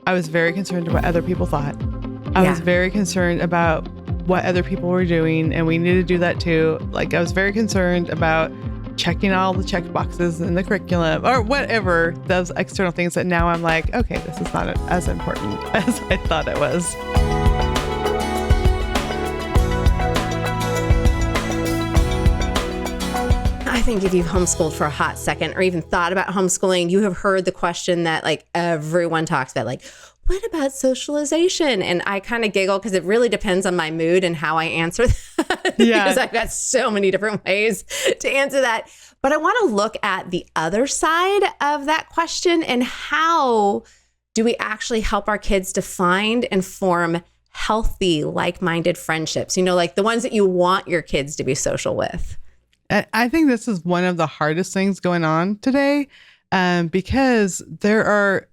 I was very concerned about what other people thought. I was very concerned about what other people were doing, and we needed to do that too. Like, I was very concerned about checking all the check boxes in the curriculum or whatever, those external things that now I'm like, okay, this is not as important as I thought it was. I think if you've homeschooled for a hot second or even thought about homeschooling, you have heard the question that like everyone talks about, like, what about socialization? And I kind of giggle because it really depends on my mood and how I answer that. Because I've got so many different ways to answer that. But I want to look at the other side of that question and how do we actually help our kids to find and form healthy, like-minded friendships? You know, like the ones that you want your kids to be social with. I think this is one of the hardest things going on today because there are,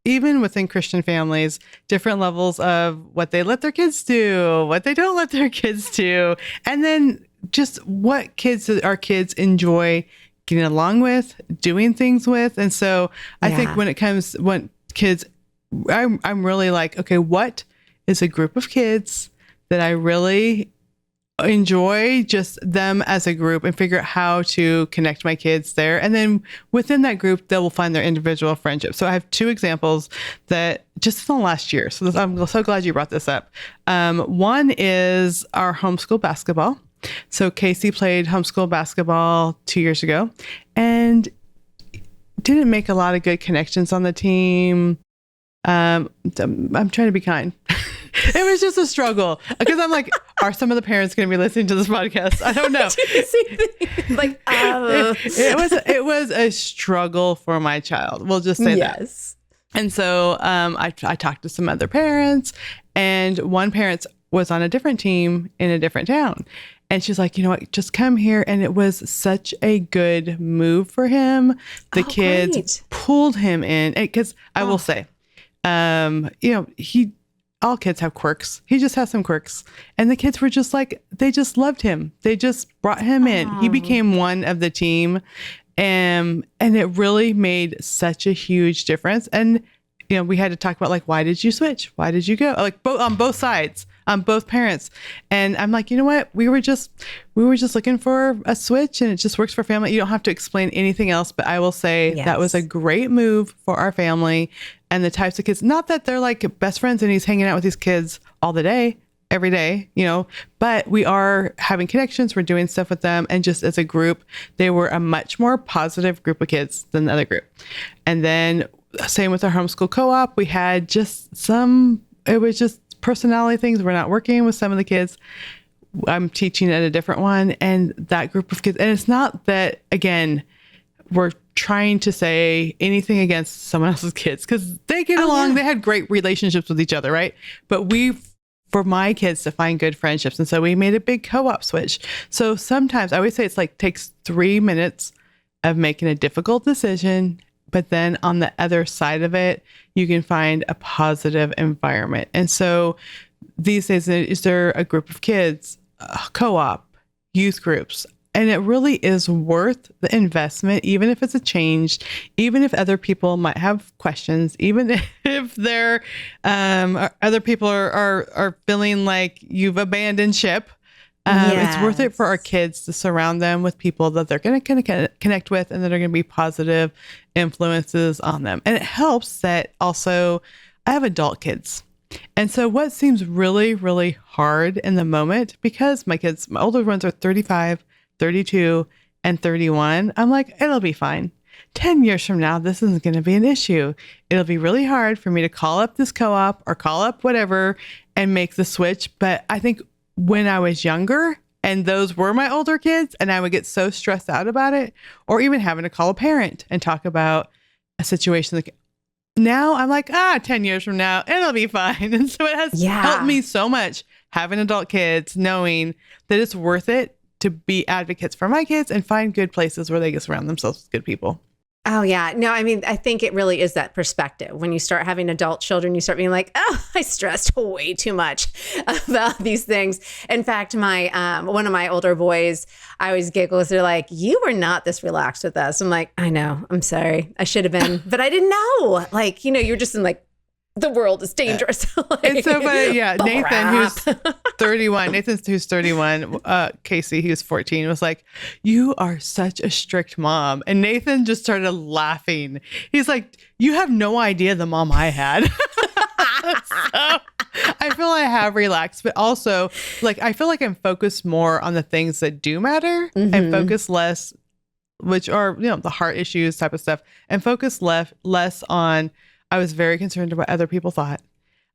even within Christian families, different levels of what they let their kids do, what they don't let their kids do, and then just what our kids enjoy getting along with, doing things with. And so I think when kids, I'm really like, okay, what is a group of kids that I really enjoy just them as a group, and figure out how to connect my kids there. And then within that group, they will find their individual friendships. So I have two examples that just in the last year. So I'm so glad you brought this up. One is our homeschool basketball. So Casey played homeschool basketball 2 years ago and didn't make a lot of good connections on the team. I'm trying to be kind. It was just a struggle because I'm like, are some of the parents going to be listening to this podcast? I don't know. Like, it was a struggle for my child. We'll just say that. And so I talked to some other parents, and one parent was on a different team in a different town. And she's like, you know what, just come here. And it was such a good move for him. The kids pulled him in because I will say, all kids have quirks. He just has some quirks. And the kids were just like, they just loved him. They just brought him in. He became one of the team. And it really made such a huge difference. And, you know, we had to talk about like, why did you switch? Why did you go? Like on both sides, on both parents. And I'm like, you know what? We were just looking for a switch, and it just works for family. You don't have to explain anything else, but I will say that was a great move for our family and the types of kids. Not that they're like best friends and he's hanging out with these kids all the day, every day, you know, but we are having connections. We're doing stuff with them. And just as a group, they were a much more positive group of kids than the other group. And then same with our homeschool co-op, we had just it was just personality things. We're not working with some of the kids. I'm teaching at a different one, and that group of kids. And it's not that, again, we're trying to say anything against someone else's kids, because they get along. Yeah. They had great relationships with each other, right? But for my kids to find good friendships. And so we made a big co-op switch. So sometimes I always say it's like takes 3 minutes of making a difficult decision, but then on the other side of it, you can find a positive environment. And so these days, is there a group of kids, co-op, youth groups? And it really is worth the investment, even if it's a change, even if other people might have questions, even if other people are feeling like you've abandoned ship. It's worth it for our kids to surround them with people that they're going to connect with and that are going to be positive influences on them. And it helps that also I have adult kids. And so what seems really, really hard in the moment, because my older ones are 35, 32, and 31. I'm like, it'll be fine. 10 years from now, this isn't going to be an issue. It'll be really hard for me to call up this co-op or call up whatever and make the switch. But I think when I was younger and those were my older kids and I would get so stressed out about it, or even having to call a parent and talk about a situation. Now I'm like, 10 years from now, it'll be fine. And so it has helped me so much having adult kids, knowing that it's worth it to be advocates for my kids and find good places where they can surround themselves with good people. Oh, yeah. No, I mean, I think it really is that perspective. When you start having adult children, you start being like, I stressed way too much about these things. In fact, my one of my older boys, I always giggle. They're like, you were not this relaxed with us. I'm like, I know. I'm sorry. I should have been. But I didn't know. Like, you're just in like the world is dangerous. It's so funny. Yeah. Nathan, who's 31, who's 31, Casey, who's 14, was like, you are such a strict mom. And Nathan just started laughing. He's like, you have no idea the mom I had. So, I feel I have relaxed, but also like, I feel like I'm focused more on the things that do matter and focus less, which are, the heart issues type of stuff, and focus less on, I was very concerned about what other people thought.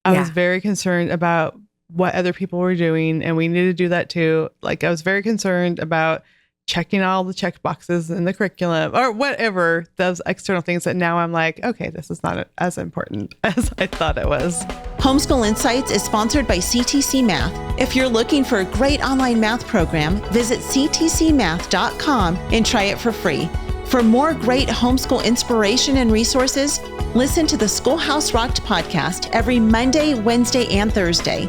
I was very concerned about what other people were doing, and we need to do that too. Like, I was very concerned about checking all the check boxes in the curriculum or whatever, those external things that now I'm like, okay, this is not as important as I thought it was. Homeschool Insights is sponsored by CTC Math. If you're looking for a great online math program, visit ctcmath.com and try it for free. For more great homeschool inspiration and resources, listen to the Schoolhouse Rocked podcast every Monday, Wednesday, and Thursday.